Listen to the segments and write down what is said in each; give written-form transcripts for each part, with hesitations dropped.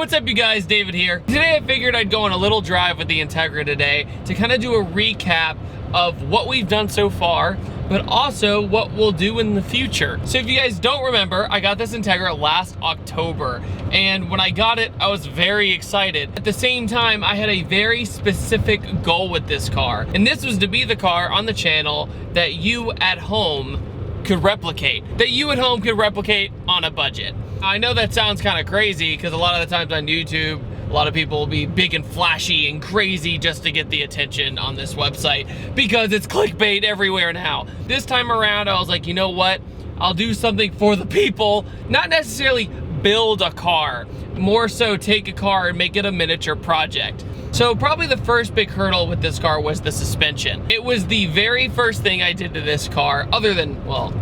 What's up, you guys? David here. Today I figured I'd go on a little drive with the Integra today to kind of do a recap of what we've done so far, but also what we'll do in the future. So if you guys don't remember, I got this Integra last October, and when I got it, I was very excited. At the same time, I had a very specific goal with this car, and this was to be the car on the channel that you at home could replicate. On a budget. I know that sounds kind of crazy because a lot of the times on YouTube, a lot of people will be big and flashy and crazy just to get the attention on this website because it's clickbait everywhere now. This time around, I was like, you know what? I'll do something for the people, not necessarily build a car, more so take a car and make it a miniature project. So probably the first big hurdle with this car was the suspension. It was the very first thing I did to this car, other than, well,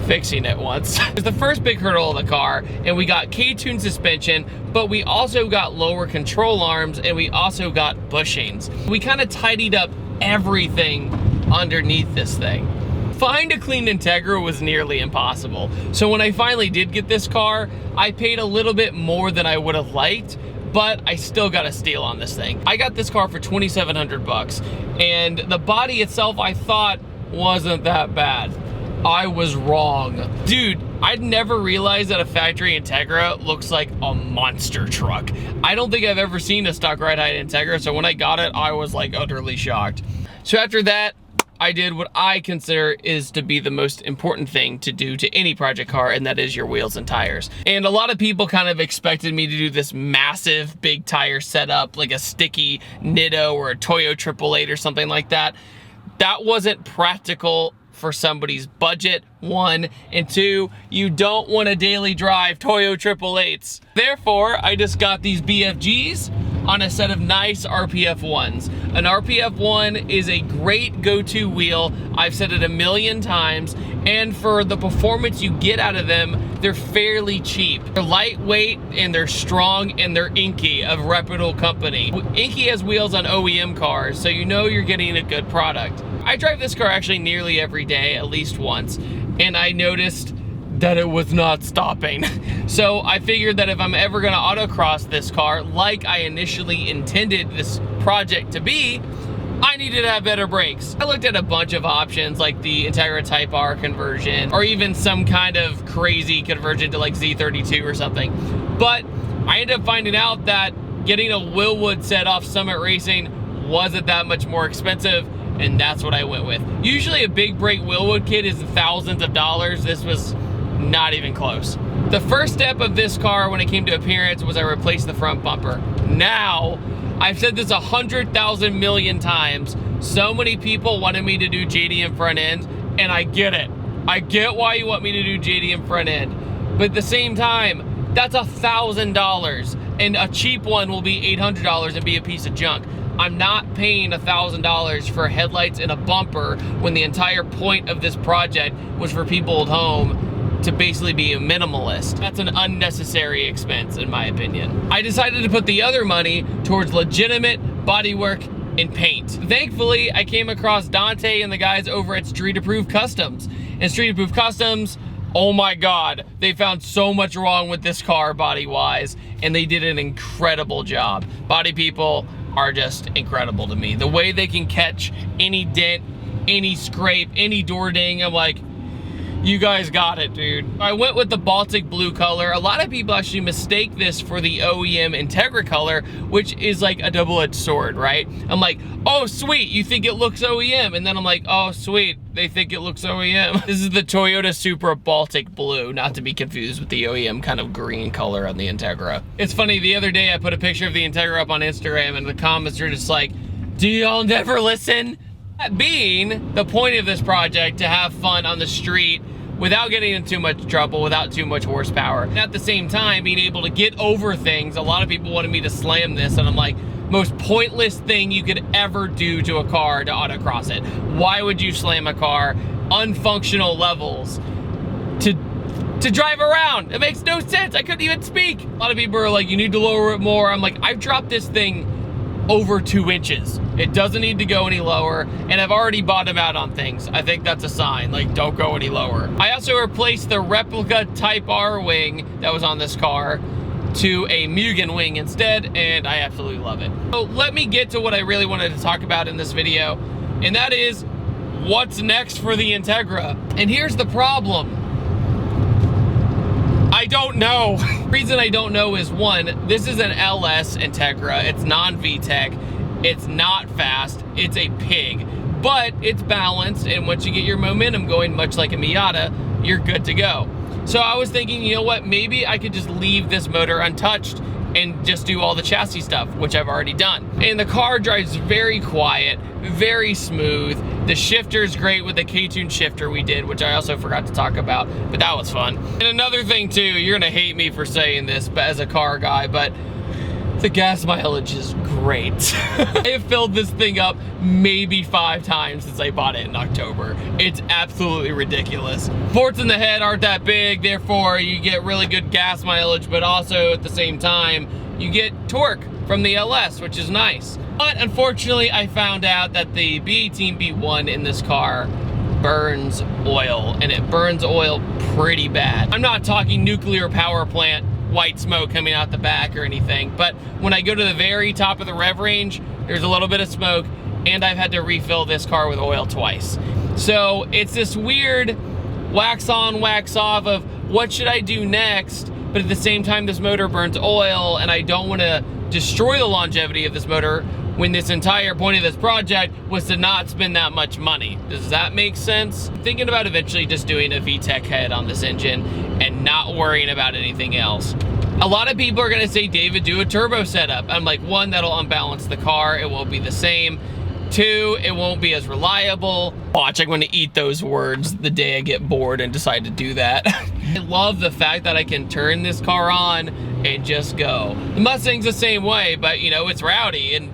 fixing it once. It was the first big hurdle of the car, and we got K-tune suspension, but we also got lower control arms, and we also got bushings. We kind of tidied up everything underneath this thing. Find a clean Integra was nearly impossible. So when I finally did get this car, I paid a little bit more than I would have liked, but I still got a steal on this thing. I got this car for 2,700 bucks, and the body itself I thought wasn't that bad. I was wrong. Dude, I'd never realized that a factory Integra looks like a monster truck. I don't think I've ever seen a stock ride height Integra, so when I got it, I was like utterly shocked. So after that, I did what I consider is to be the most important thing to do to any project car, and that is your wheels and tires. And a lot of people kind of expected me to do this massive big tire setup, like a sticky Nitto or a Toyo 888 or something like that. That wasn't practical for somebody's budget, one, and two, you don't want to daily drive Toyo 888s. Therefore, I just got these BFGs on a set of nice RPF 1s. An RPF 1 is a great go-to wheel. I've said it a million times, and for the performance you get out of them, they're fairly cheap. They're lightweight, and they're strong, and they're Inky, of reputable company. Inky has wheels on OEM cars, so you know you're getting a good product. I drive this car actually nearly every day, at least once, and I noticed that it was not stopping. So I figured that if I'm ever gonna autocross this car like I initially intended this project to be, I needed to have better brakes. I looked at a bunch of options like the Integra Type R conversion, or even some kind of crazy conversion to like Z32 or something. But I ended up finding out that getting a Willwood set off Summit Racing wasn't that much more expensive, and that's what I went with. Usually a big brake Willwood kit is thousands of dollars. This was not even close. The first step of this car when it came to appearance was I replaced the front bumper. Now, I've said this 100,000 million times, so many people wanted me to do JDM front end, and I get it. I get why you want me to do JDM front end, but at the same time, that's $1,000, and a cheap one will be $800 and be a piece of junk. I'm not paying $1,000 for headlights and a bumper when the entire point of this project was for people at home to basically be a minimalist. That's an unnecessary expense, in my opinion. I decided to put the other money towards legitimate bodywork and paint. Thankfully, I came across Dante and the guys over at Street Approved Customs. And Street Approved Customs, oh my God, they found so much wrong with this car body-wise, and they did an incredible job. Body people are just incredible to me. The way they can catch any dent, any scrape, any door ding, I'm like, you guys got it, dude. I went with the Baltic blue color. A lot of people actually mistake this for the OEM Integra color, which is like a double-edged sword, right? I'm like, oh sweet, you think it looks OEM, and then I'm like, oh sweet, they think it looks OEM. This is the Toyota Supra Baltic blue, not to be confused with the OEM kind of green color on the Integra. It's funny, the other day I put a picture of the Integra up on Instagram, and the comments are just like, do y'all never listen? That being the point of this project, to have fun on the street without getting in too much trouble, without too much horsepower. And at the same time, being able to get over things. A lot of people wanted me to slam this, and I'm like, most pointless thing you could ever do to a car to autocross it. Why would you slam a car unfunctional levels to drive around? It makes no sense. I couldn't even speak. A lot of people are like, you need to lower it more. I'm like, I've dropped this thing over 2 inches. It doesn't need to go any lower, and I've already bottomed out on things. I think that's a sign, like, don't go any lower. I also replaced the replica Type R wing that was on this car, to a Mugen wing instead, and I absolutely love it. So let me get to what I really wanted to talk about in this video, and that is what's next for the Integra. And here's the problem. I don't know. The reason I don't know is, one, this is an LS Integra. It's non-VTEC. It's not fast. It's a pig. But it's balanced, and once you get your momentum going, much like a Miata, you're good to go. So I was thinking, you know what, maybe I could just leave this motor untouched and just do all the chassis stuff, which I've already done. And the car drives very quiet, very smooth. The shifter's great with the K-Tune shifter we did, which I also forgot to talk about, but that was fun. And another thing too, you're gonna hate me for saying this as a car guy, but the gas mileage is great. I have filled this thing up maybe 5 times since I bought it in October. It's absolutely ridiculous. Ports in the head aren't that big, therefore you get really good gas mileage, but also at the same time, you get torque from the LS, which is nice. But unfortunately, I found out that the B18B1 in this car burns oil, and it burns oil pretty bad. I'm not talking nuclear power plant white smoke coming out the back or anything, but when I go to the very top of the rev range, there's a little bit of smoke, and I've had to refill this car with oil twice. So it's this weird wax on, wax off of what should I do next, but at the same time this motor burns oil, and I don't want to destroy the longevity of this motor when this entire point of this project was to not spend that much money. Does that make sense? I'm thinking about eventually just doing a VTEC head on this engine and not worrying about anything else. A lot of people are gonna say, David, do a turbo setup. I'm like, 1, that'll unbalance the car. It won't be the same. 2, it won't be as reliable. Watch, I'm gonna eat those words the day I get bored and decide to do that. I love the fact that I can turn this car on and just go. The Mustang's the same way, but you know, it's rowdy and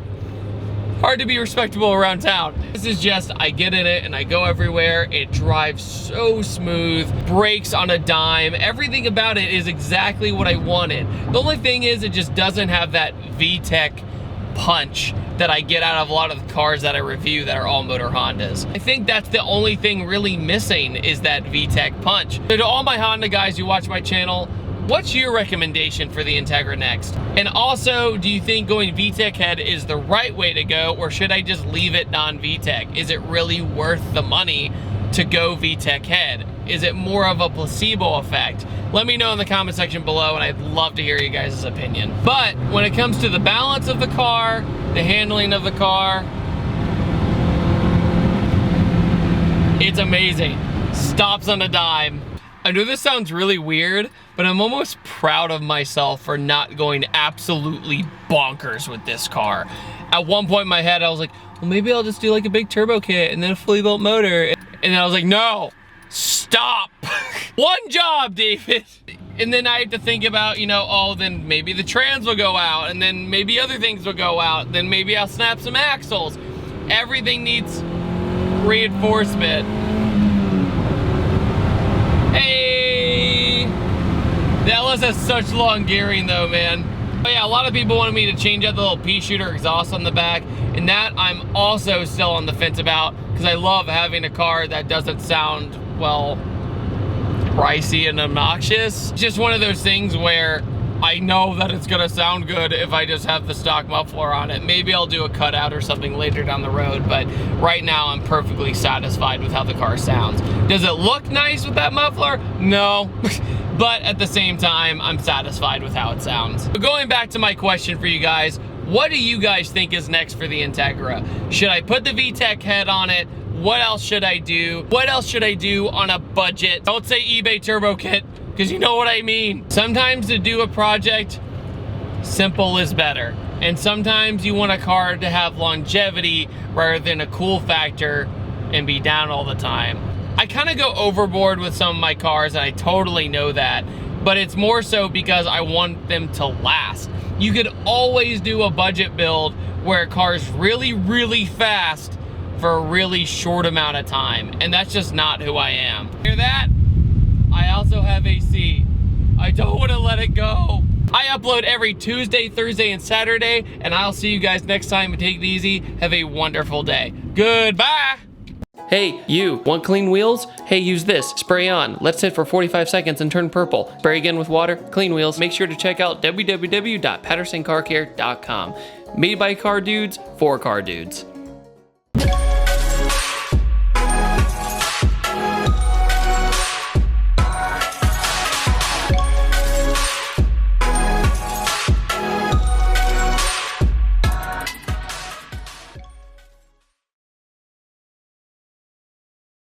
hard to be respectable around town. This is just, I get in it and I go everywhere. It drives so smooth, brakes on a dime. Everything about it is exactly what I wanted. The only thing is it just doesn't have that VTEC punch that I get out of a lot of the cars that I review that are all motor Hondas. I think that's the only thing really missing is that VTEC punch. So to all my Honda guys who watch my channel, what's your recommendation for the Integra next? And also, do you think going VTEC head is the right way to go, or should I just leave it non-VTEC? Is it really worth the money to go VTEC head? Is it more of a placebo effect? Let me know in the comment section below, and I'd love to hear you guys' opinion. But when it comes to the balance of the car, the handling of the car, it's amazing. Stops on a dime. I know this sounds really weird, but I'm almost proud of myself for not going absolutely bonkers with this car. At one point in my head, I was like, well, maybe I'll just do like a big turbo kit and then a fully built motor. And then I was like, no, stop. One job, David. And then I have to think about, you know, oh, then maybe the trans will go out, and then maybe other things will go out. Then maybe I'll snap some axles. Everything needs reinforcement. Hey! The LS has such long gearing though, man. But yeah, a lot of people wanted me to change out the little pea shooter exhaust on the back, and that I'm also still on the fence about, because I love having a car that doesn't sound, well, pricey and obnoxious. Just one of those things where I know that it's gonna sound good if I just have the stock muffler on it. Maybe I'll do a cutout or something later down the road, but right now I'm perfectly satisfied with how the car sounds. Does it look nice with that muffler? No. But at the same time, I'm satisfied with how it sounds. But going back to my question for you guys, what do you guys think is next for the Integra? Should I put the VTEC head on it? What else should I do? What else should I do on a budget? Don't say eBay turbo kit, because you know what I mean. Sometimes to do a project, simple is better. And sometimes you want a car to have longevity rather than a cool factor and be down all the time. I kind of go overboard with some of my cars, and I totally know that, but it's more so because I want them to last. You could always do a budget build where a car's really, really fast for a really short amount of time, and that's just not who I am. Hear that? I also have AC. I don't want to let it go. I upload every Tuesday, Thursday, and Saturday, and I'll see you guys next time. Take it easy. Have a wonderful day. Goodbye. Hey, you, want clean wheels? Hey, use this. Spray on. Let sit for 45 seconds and turn purple. Spray again with water. Clean wheels. Make srsure to check out www.pattersoncarcare.com. Made by car dudes for car dudes.